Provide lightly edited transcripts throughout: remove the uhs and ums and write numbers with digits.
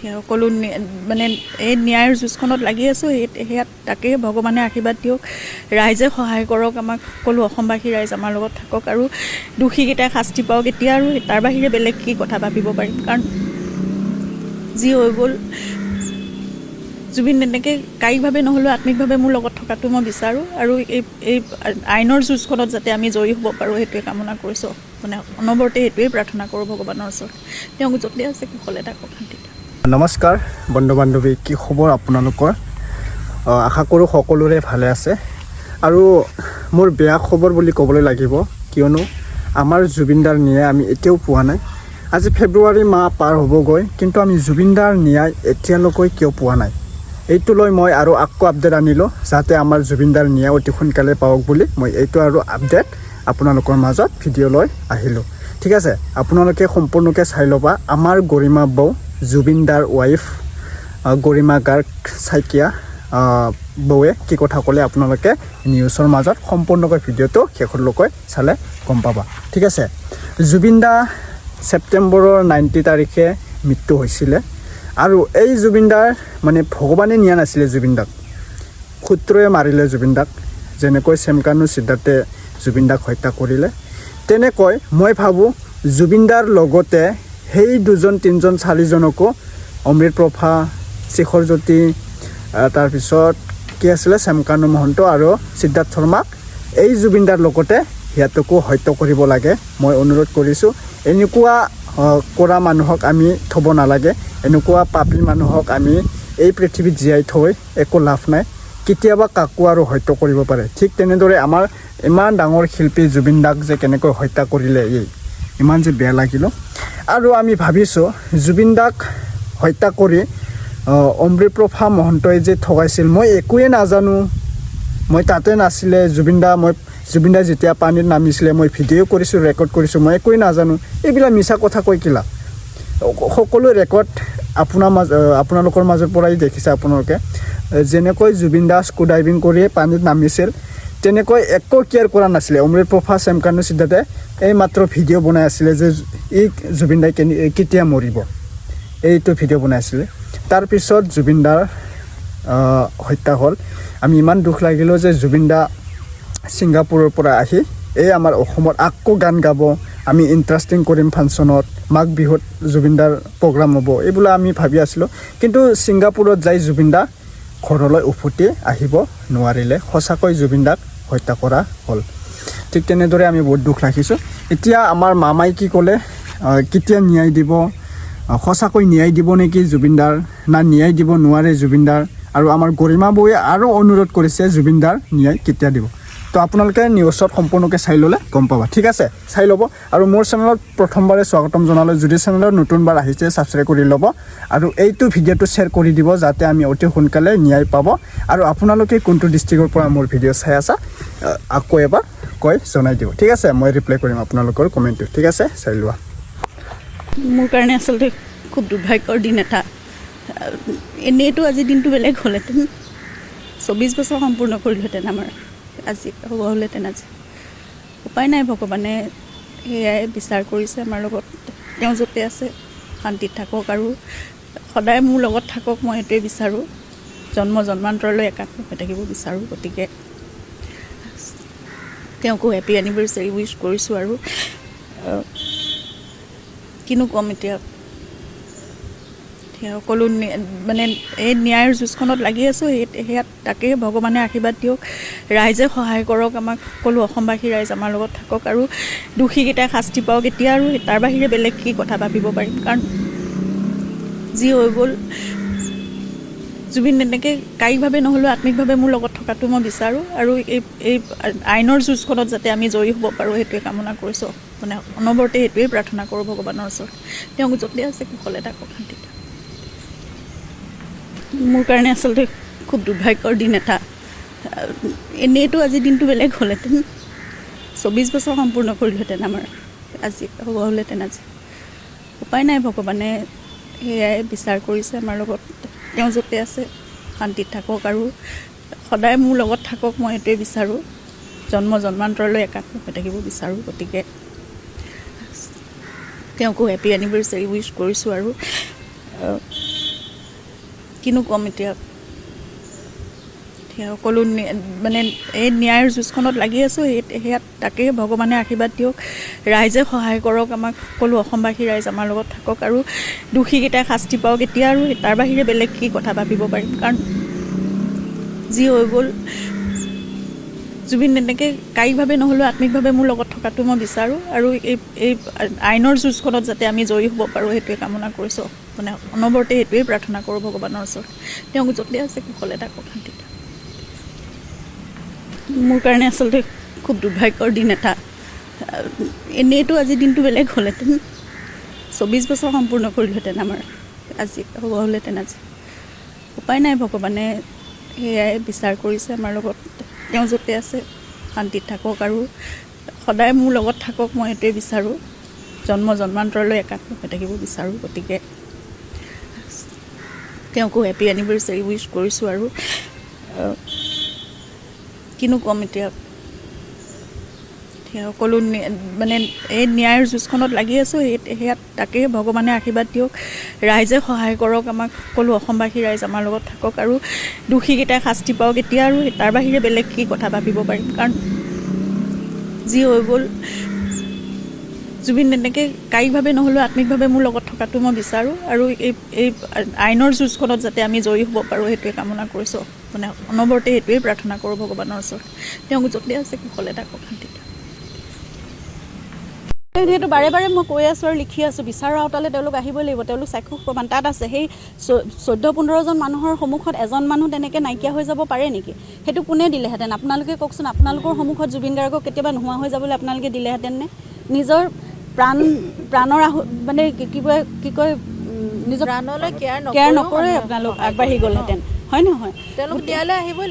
সকলো মানে এই ন্যায়ৰ যুঁজখনত লাগি আছোঁ সেয়া তাকে ভগৱানে আশীৰ্বাদ দিয়ক ৰাইজে সহায় কৰক আমাক সকলো অসমবাসী ৰাইজ আমাৰ লগত থাকক আৰু দোষীকেইটাই শাস্তি পাওক এতিয়া আৰু তাৰ বাহিৰে বেলেগ কি কথা ভাবিব পাৰিম কাৰণ যি হৈ গ'ল জুবিন তেনেকৈ কায়িকভাৱে নহ'লেও আত্মিকভাৱে মোৰ লগত থকাটো মই বিচাৰোঁ আৰু এই আইনৰ যুঁজখনত যাতে আমি জয়ী হ'ব পাৰোঁ সেইটোৱে কামনা কৰিছোঁ মানে অনবৰতে সেইটোৱে প্ৰাৰ্থনা কৰোঁ ভগৱানৰ ওচৰত তেওঁক য'তে আছে কুশলে থাকক শান্তিত নমস্কাৰ বন্ধু বান্ধৱী কি খবৰ আপোনালোকৰ আশা কৰোঁ সকলোৰে ভালে আছে আৰু মোৰ বেয়া খবৰ বুলি ক'বলৈ লাগিব কিয়নো আমাৰ জুবিনদাৰ ন্যায় আমি এতিয়াও পোৱা নাই আজি ফেব্ৰুৱাৰী মাহ পাৰ হ'বগৈ কিন্তু আমি জুবিনদাৰ ন্যায় এতিয়ালৈকে কিয় পোৱা নাই এইটো লৈ মই আৰু আকৌ আপডেট আনিলোঁ যাতে আমাৰ জুবিনদাৰ ন্যায় অতি সোনকালে পাওক বুলি মই এইটো আৰু আপডেট আপোনালোকৰ মাজত ভিডিঅ' লৈ আহিলোঁ ঠিক আছে আপোনালোকে সম্পূৰ্ণকৈ চাই ল'বা আমাৰ গৰিমা বৌ জুবিনদাৰ ৱাইফ গৰিমা গাৰ্গ saikiya বৌৱে কি কথা ক'লে আপোনালোকে নিউজৰ মাজত সম্পূৰ্ণকৈ ভিডিঅ'টো শেষলৈকে চালে গম পাবা ঠিক আছে জুবিনদা ছেপ্টেম্বৰৰ 90 তাৰিখে মৃত্যু হৈছিলে আৰু এই জুবিনদাৰ মানে ভগৱানে নিয়া নাছিলে জুবিনদাক শত্ৰুৱে মাৰিলে জুবিনদাক যেনেকৈ চেমকানু সিদ্ধাৰ্থে জুবিনদাক হত্যা কৰিলে তেনেকৈ মই ভাবোঁ জুবিনদাৰ লগতে সেই দুজন তিনিজন চাৰিজনকো অমৃতপ্ৰভা শিখৰজ্যোতি তাৰপিছত কি আছিলে চেমকানু মহন্ত আৰু সিদ্ধাৰ্থ শৰ্মাক এই জুবিনদাৰ লগতে সিহঁতকো হত্যা কৰিব লাগে মই অনুৰোধ কৰিছোঁ এনেকুৱা কৰা মানুহক আমি থ'ব নালাগে এনেকুৱা পাপী মানুহক আমি এই পৃথিৱীত জীয়াই থৈ একো লাভ নাই কেতিয়াবা কাকো আৰু হত্যা কৰিব পাৰে ঠিক তেনেদৰে আমাৰ ইমান ডাঙৰ শিল্পী জুবিনদাক যে কেনেকৈ হত্যা কৰিলে ইমান যে বেয়া লাগিল আৰু আমি ভাবিছোঁ জুবিনদাক হত্যা কৰি অমৃতপ্ৰভা মহন্তই যে ঠগাইছিল মই একোৱে নাজানো মই তাতে নাছিলে জুবিনদা যেতিয়া পানীত নামিছিলে মই ভিডিঅ' কৰিছোঁ ৰেকৰ্ড কৰিছোঁ মই একোৱে নাজানো এইবিলাক মিছা কথা কৈ কিলা সকলো ৰেকৰ্ড আপোনালোকৰ মাজৰ পৰাই দেখিছে আপোনালোকে যেনেকৈ জুবিনদা স্কু ডাইভিং কৰি পানীত নামিছিল তেনেকৈ একো কেয়াৰ কৰা নাছিলে অমৃতপ্ৰভা চেমকানু সিদ্ধাৰ্থে এই মাত্ৰ ভিডিঅ' বনাই আছিলে যে এই জুবিনদাই কেতিয়া মৰিব এইটো ভিডিঅ' বনাই আছিলে তাৰপিছত জুবিনদাৰ হত্যা হ'ল আমি ইমান দুখ লাগিলোঁ যে জুবিনদা ছিংগাপুৰৰ পৰা আহি এই আমাৰ অসমত আকৌ গান গাব আমি ইণ্টাৰেষ্টিং কৰিম ফাংচনত মাঘ বিহুত জুবিনদাৰ প্ৰগ্ৰাম হ'ব এইবিলাক আমি ভাবি আছিলোঁ কিন্তু ছিংগাপুৰত যাই জুবিনদা ঘৰলৈ উভতি আহিব নোৱাৰিলে সঁচাকৈ জুবিনদাক হত্যা কৰা হ'ল ঠিক তেনেদৰে আমি বহুত দুখ ৰাখিছোঁ এতিয়া আমাৰ মামাই কি ক'লে কেতিয়া ন্যায় দিব সঁচাকৈ ন্যায় দিব নেকি জুবিনদাৰ না ন্যায় দিব নোৱাৰে জুবিনদাৰ আৰু আমাৰ গৰিমা বৌৱে আৰু অনুৰোধ কৰিছে জুবিনদাৰ ন্যায় কেতিয়া দিব তো আপোনালোকে নিউজত সম্পূৰ্ণকৈ চাই ল'লে গম পাবা ঠিক আছে চাই ল'ব আৰু মোৰ চেনেলত প্ৰথমবাৰে স্বাগতম জনালোঁ যদি চেনেলত নতুনবাৰ আহিছে ছাবস্ক্ৰাইব কৰি ল'ব আৰু এইটো ভিডিঅ'টো শ্বেয়াৰ কৰি দিব যাতে আমি অতি সোনকালে ন্যায় পাব আৰু আপোনালোকে কোনটো ডিষ্ট্ৰিক্টৰ পৰা মোৰ ভিডিঅ' চাই আছা আকৌ এবাৰ কৈ জনাই দিব ঠিক আছে মই ৰিপ্লাই কৰিম আপোনালোকৰ কমেণ্টটো ঠিক আছে চাই লোৱা মোৰ কাৰণে আচলতে খুব দুৰ্ভাগ্যৰ দিন এটা এনেইতো আজি দিনটো বেলেগ হ'লহেঁতেন 24 বছৰ সম্পূৰ্ণ কৰিলোহেঁতেন আমাৰ আজি হ'ব হ'লহেঁতেন আজি উপায় নাই ভগৱানে সেয়াই বিচাৰ কৰিছে আমাৰ লগত তেওঁ য'তে আছে শান্তিত থাকক আৰু সদায় মোৰ লগত থাকক মই সেইটোৱে বিচাৰোঁ জন্মান্তৰলৈ একাত্ম হৈ থাকিব বিচাৰোঁ গতিকে তেওঁকো হেপী এনিভাৰ্চাৰী উইচ কৰিছোঁ আৰু কিনো ক'ম এতিয়া সকলো মানে এই ন্যায়ৰ যুঁজখনত লাগি আছোঁ সেয়া তাকে ভগৱানে আশীৰ্বাদ দিয়ক ৰাইজে সহায় কৰক আমাক সকলো অসমবাসী ৰাইজ আমাৰ লগত থাকক আৰু দোষীকেইটাই শাস্তি পাওক এতিয়া আৰু তাৰ বাহিৰে বেলেগ কি কথা ভাবিব পাৰিম কাৰণ যি হৈ গ'ল জুবিন তেনেকৈ কায়িকভাৱে নহ'লেও আত্মিকভাৱে মোৰ লগত থকাটো মই বিচাৰোঁ আৰু এই আইনৰ যুঁজখনত যাতে আমি জয়ী হ'ব পাৰোঁ সেইটোৱে কামনা কৰিছোঁ মানে অনবৰতে সেইটোৱে প্ৰাৰ্থনা কৰোঁ ভগৱানৰ ওচৰত তেওঁক য'তে আছে কুশলে থাকক শান্তিত মোৰ কাৰণে আচলতে খুব দুৰ্ভাগ্যৰ দিন এটা এনেইতো আজি দিনটো বেলেগ হ'লহেঁতেন 24 বছৰ সম্পূৰ্ণ কৰিলোহেঁতেন আমাৰ আজি হ'ব হ'লহেঁতেন আজি উপায় নাই ভগৱানে সেয়াই বিচাৰ কৰিছে আমাৰ লগত তেওঁ য'তে আছে শান্তিত থাকক আৰু সদায় মোৰ লগত থাকক মই সেইটোৱে বিচাৰোঁ জন্মান্তৰলৈ একাত্ম হৈ থাকিব বিচাৰোঁ গতিকে তেওঁকো হেপী এনিভাৰ্চাৰী উইচ কৰিছোঁ আৰু কিনো ক'ম এতিয়া সকলো মানে এই ন্যায়ৰ যুঁজখনত লাগি আছোঁ সেয়াত তাকেই ভগৱানে আশীৰ্বাদ দিয়ক ৰাইজে সহায় কৰক আমাক সকলো অসমবাসী ৰাইজ আমাৰ লগত থাকক আৰু দোষীকেইটাই শাস্তি পাওক এতিয়া আৰু তাৰ বাহিৰে বেলেগ কি কথা ভাবিব পাৰিম কাৰণ যি হৈ গ'ল জুবিন তেনেকৈ কায়িকভাৱে নহ'লেও আত্মিকভাৱে মোৰ লগত থকাটো মই বিচাৰোঁ আৰু এই আইনৰ যুঁজখনত যাতে আমি জয়ী হ'ব পাৰোঁ সেইটোৱে কামনা কৰিছোঁ মানে অনবৰতে সেইটোৱেই প্ৰাৰ্থনা কৰোঁ ভগৱানৰ ওচৰত তেওঁক য'তে আছে কুশলে থাকক শান্তিত মোৰ কাৰণে আচলতে খুব দুৰ্ভাগ্যৰ দিন এটা এনেইতো আজিৰ দিনটো বেলেগ হ'লহেঁতেন 24 বছৰ সম্পূৰ্ণ কৰিলোহেঁতেন আমাৰ আজি হ'ব হ'লহেঁতেন আজি উপায় নাই ভগৱানে সেয়াই বিচাৰ কৰিছে আমাৰ লগত তেওঁ য'তে আছে শান্তিত থাকক আৰু সদায় মোৰ লগত থাকক মই সেইটোৱে বিচাৰোঁ জন্মান্তৰলৈ একাত্ম হৈ থাকিব বিচাৰোঁ গতিকে তেওঁকো হেপী এনিভাৰ্চাৰী উইচ কৰিছোঁ আৰু কিনো ক'ম এতিয়া সকলো মানে এই ন্যায়ৰ যুঁজখনত লাগি আছোঁ সেয়াত তাকেই ভগৱানে আশীৰ্বাদ দিয়ক ৰাইজে সহায় কৰক আমাক সকলো অসমবাসী ৰাইজ আমাৰ লগত থাকক আৰু দোষীকেইটাই শাস্তি পাওক এতিয়া আৰু তাৰ বাহিৰে বেলেগ কি কথা ভাবিব পাৰিম কাৰণ যি হৈ গ'ল জুবিন তেনেকৈ কায়িকভাৱে নহ'লেও আত্মিকভাৱে মোৰ লগত থকাটো মই বিচাৰোঁ আৰু এই আইনৰ যুঁজখনত যাতে আমি জয়ী হ'ব পাৰোঁ সেইটোৱে কামনা কৰিছোঁ মানে অনবৰতে সেইটোৱেই প্ৰাৰ্থনা কৰোঁ ভগৱানৰ ওচৰত তেওঁক য'তে আছে কুশলে থাকক শান্তিত সেইটো বাৰে বাৰে মই কৈ আছোঁ আৰু লিখি আছোঁ বিচাৰৰ আওতালে তেওঁলোক আহিবই লাগিব তেওঁলোক চাক্ষুষ প্ৰমাণ তাত আছে সেই 14-15জন মানুহৰ সন্মুখত এজন মানুহ তেনেকৈ নাইকিয়া হৈ যাব পাৰে নেকি সেইটো কোনে দিলেহেঁতেন আপোনালোকে কওকচোন আপোনালোকৰ সন্মুখত জুবিন গাৰ্গক কেতিয়াবা নোহোৱা হৈ যাবলৈ আপোনালোকে দিলেহেঁতেন নে নিজৰ প্ৰাণৰ মানে কি কয় নিজৰ প্ৰাণলৈ কেয়াৰ নকৰে আপোনালোক আগবাঢ়ি গ'লহেঁতেন হয় নহয় তেওঁলোক ন্যায়ালয় আহিবই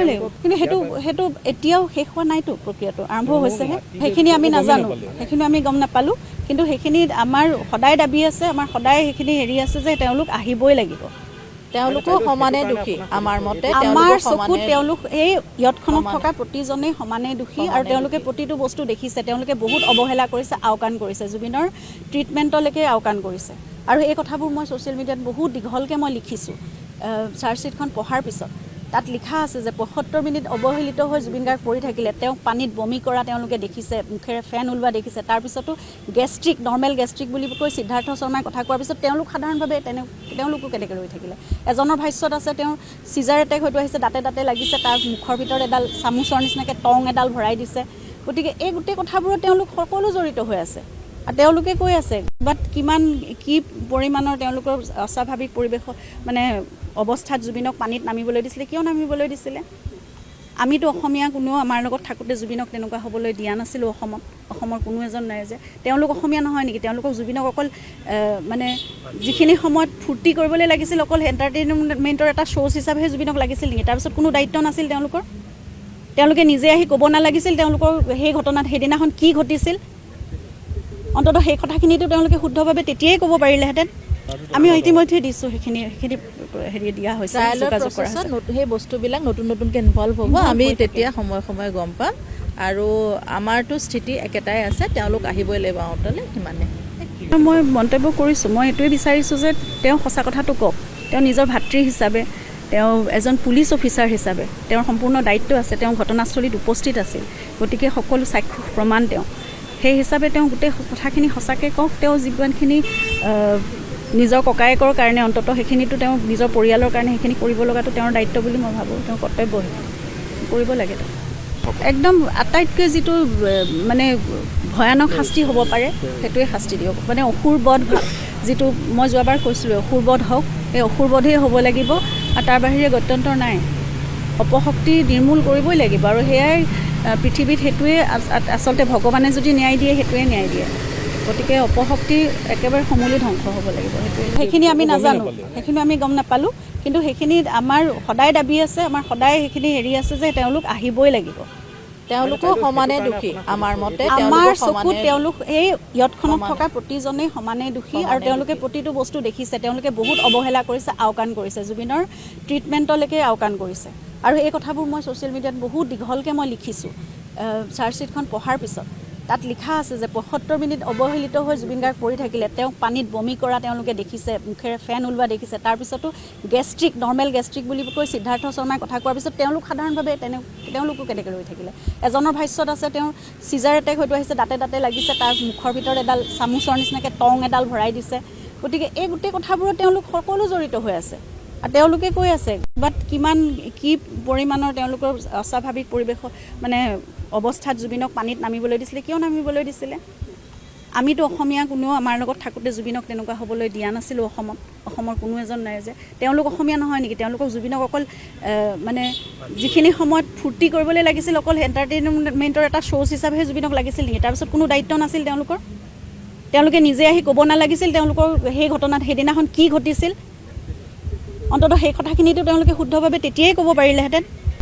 লাগিব কিন্তু সেইটো এতিয়াও শেষ হোৱা নাইতো প্ৰক্ৰিয়াটো আৰম্ভ হৈছেহে সেইখিনি আমি নাজানো সেইখিনি আমি গম নাপালোঁ কিন্তু সেইখিনি আমাৰ সদায় দাবী আছে আমাৰ সদায় সেইখিনি হেৰি আছে যে তেওঁলোক আহিবই লাগিব তেওঁলোকো সমানে দোষী আমাৰ মতে আমাৰ চকুত তেওঁলোক এই ইয়তখনত থকা প্ৰতিজনেই সমানে দোষী আৰু তেওঁলোকে প্ৰতিটো বস্তু দেখিছে তেওঁলোকে বহুত অৱহেলা কৰিছে আওকাণ কৰিছে জুবিনৰ ট্ৰিটমেণ্টলৈকে আওকাণ কৰিছে আৰু এই কথাবোৰ মই ছ'চিয়েল মিডিয়াত বহুত দীঘলকৈ মই লিখিছোঁ চাৰ্জশ্বিটখন পঢ়াৰ পিছত তাত লিখা আছে যে 75 মিনিট অৱহেলিত হৈ জুবিন গাৰ্গ পৰি থাকিলে তেওঁক পানীত বমি কৰা তেওঁলোকে দেখিছে মুখেৰে ফেন ওলোৱা দেখিছে তাৰপিছতো নৰ্মেল গেষ্ট্ৰিক বুলি কৈ সিদ্ধাৰ্থ শৰ্মাই কথা কোৱাৰ পিছত তেওঁলোক সাধাৰণভাৱে তেওঁলোকো কেনেকৈ ৰৈ থাকিলে এজনৰ ভাষ্যত আছে তেওঁৰ চিজাৰ এটেক হয়তো আহিছে দাঁতে লাগিছে তাৰ মুখৰ ভিতৰত এডাল চামুচৰ নিচিনাকৈ টং এডাল ভৰাই দিছে গতিকে এই গোটেই কথাবোৰত তেওঁলোক সকলো জড়িত হৈ আছে আৰু তেওঁলোকে কৈ আছে বাট কি পৰিমাণৰ তেওঁলোকৰ অস্বাভাৱিক পৰিৱেশ মানে অৱস্থাত জুবিনক পানীত নামিবলৈ দিছিলে কিয় নামিবলৈ দিছিলে আমিতো অসমীয়া কোনেও আমাৰ লগত থাকোঁতে জুবিনক তেনেকুৱা হ'বলৈ দিয়া নাছিলোঁ অসমৰ কোনো এজন নাই যে তেওঁলোক অসমীয়া নহয় নেকি তেওঁলোকক জুবিনক অকল মানে যিখিনি সময়ত ফূৰ্তি কৰিবলৈ লাগিছিল অকল এণ্টাৰটেইনমেণ্টৰ এটা শ্ব' হিচাপেহে জুবিনক লাগিছিল নেকি তাৰপিছত কোনো দায়িত্ব নাছিল তেওঁলোকে নিজে আহি ক'ব নালাগিছিল তেওঁলোকৰ সেই ঘটনাত সেইদিনাখন কি ঘটিছিল অন্ততঃ সেই কথাখিনিতো তেওঁলোকে শুদ্ধভাৱে তেতিয়াই ক'ব পাৰিলেহেঁতেন আমি ইতিমধ্যে দিছোঁ সেইখিনি হেৰি দিয়া হৈছে সেই বস্তুবিলাক নতুনকৈ ইনভলভ হ'ব আমি তেতিয়া সময়ে গম পাম আৰু আমাৰতো স্থিতি একেটাই আছে তেওঁলোক আহিবই লাগিব আওতালে সিমানে মই মন্তব্য কৰিছোঁ মই এইটোৱে বিচাৰিছোঁ যে তেওঁ সঁচা কথাটো কওক তেওঁ নিজৰ ভাতৃ হিচাপে তেওঁ এজন পুলিচ অফিচাৰ হিচাপে তেওঁৰ সম্পূৰ্ণ দায়িত্ব আছে তেওঁ ঘটনাস্থলীত উপস্থিত আছিল গতিকে সকলো চাক্ষুষ প্ৰমাণ তেওঁ সেই হিচাপে তেওঁ গোটেই কথাখিনি সঁচাকৈ কওক তেওঁ যিমানখিনি নিজৰ ককায়েকৰ কাৰণে অন্ততঃ সেইখিনিতো তেওঁ নিজৰ পৰিয়ালৰ কাৰণে সেইখিনি কৰিব লগাটো তেওঁৰ দায়িত্ব বুলি মই ভাবোঁ তেওঁৰ কৰ্তব্য কৰিব লাগে তেওঁ একদম আটাইতকৈ যিটো মানে ভয়ানক শাস্তি হ'ব পাৰে সেইটোৱে শাস্তি দিয়ক মানে অসুৰবধ যিটো মই যোৱাবাৰ কৈছিলোঁ অসুৰবধ হওক এই অসুৰবধেই হ'ব লাগিব আৰু তাৰ বাহিৰে গত্যন্তৰ নাই অপশক্তি নিৰ্মূল কৰিবই লাগিব আৰু সেয়াই পৃথিৱীত সেইটোৱে আচলতে ভগৱানে যদি ন্যায় দিয়ে সেইটোৱে ন্যায় দিয়ে গতিকে অপশক্তি একেবাৰে সমূলি ধ্বংস হ'ব লাগিব সেইখিনি আমি নাজানো সেইখিনি আমি গম নাপালোঁ কিন্তু সেইখিনি আমাৰ সদায় দাবী আছে আমাৰ সদায় সেইখিনি হেৰি আছে যে তেওঁলোক আহিবই লাগিব তেওঁলোকো সমানে দোষী আমাৰ মতে আমাৰ চকুত তেওঁলোক এই ইয়তখনত থকা প্ৰতিজনেই সমানে দোষী আৰু তেওঁলোকে প্ৰতিটো বস্তু দেখিছে তেওঁলোকে বহুত অৱহেলা কৰিছে আওকাণ কৰিছে জুবিনৰ ট্ৰিটমেণ্টলৈকে আওকাণ কৰিছে আৰু এই কথাবোৰ মই ছ'চিয়েল মিডিয়াত বহুত দীঘলকৈ মই লিখিছোঁ চাৰ্জশ্বিটখন পঢ়াৰ পিছত তাত লিখা আছে যে ৭৫ মিনিট অৱহেলিত হৈ জুবিন গাৰ্গ পৰি থাকিলে, তেওঁক পানীত বমি কৰা তেওঁলোকে দেখিছে, মুখেৰে ফেন ওলোৱা দেখিছে। তাৰপিছতো গেষ্ট্ৰিক, নৰ্মেল গেষ্ট্ৰিক বুলি কৈ সিদ্ধাৰ্থ শৰ্মাই কথা কোৱাৰ পিছত তেওঁলোক সাধাৰণভাৱে তেওঁলোকো কেনেকৈ ৰৈ থাকিলে। এজনৰ ভাষ্যত আছে তেওঁৰ চিজাৰ এটেক হয়তো আহিছে, দাঁতে দাঁতে লাগিছে, তাৰ মুখৰ ভিতৰত এডাল চামুচৰ নিচিনাকৈ টং এডাল ভৰাই দিছে। গতিকে এই গোটেই কথাবোৰত তেওঁলোক সকলো জড়িত হৈ আছে আৰু তেওঁলোকে কৈ আছে বাট কি পৰিমাণৰ তেওঁলোকৰ অস্বাভাৱিক পৰিৱেশ মানে অৱস্থাত জুবিনক পানীত নামিবলৈ দিছিলে, কিয় নামিবলৈ দিছিলে। আমিতো অসমীয়া কোনেও আমাৰ লগত থাকোঁতে জুবিনক তেনেকুৱা হ'বলৈ দিয়া নাছিলোঁ। অসমৰ কোনো এজন নাই যে তেওঁলোক অসমীয়া নহয় নেকি, তেওঁলোকক জুবিনক অকল মানে যিখিনি সময়ত ফূৰ্তি কৰিবলৈ লাগিছিল অকল এণ্টাৰটেইনমেণ্টৰ এটা শ্ব'জ হিচাপেহে জুবিনক লাগিছিল নেকি, তাৰপিছত কোনো দায়িত্ব নাছিল তেওঁলোকৰ। তেওঁলোকে নিজে আহি ক'ব নালাগিছিল তেওঁলোকৰ সেই ঘটনাত সেইদিনাখন কি ঘটিছিল, অন্ততঃ সেই কথাখিনিতো তেওঁলোকে শুদ্ধভাৱে তেতিয়াই ক'ব পাৰিলেহেঁতেন।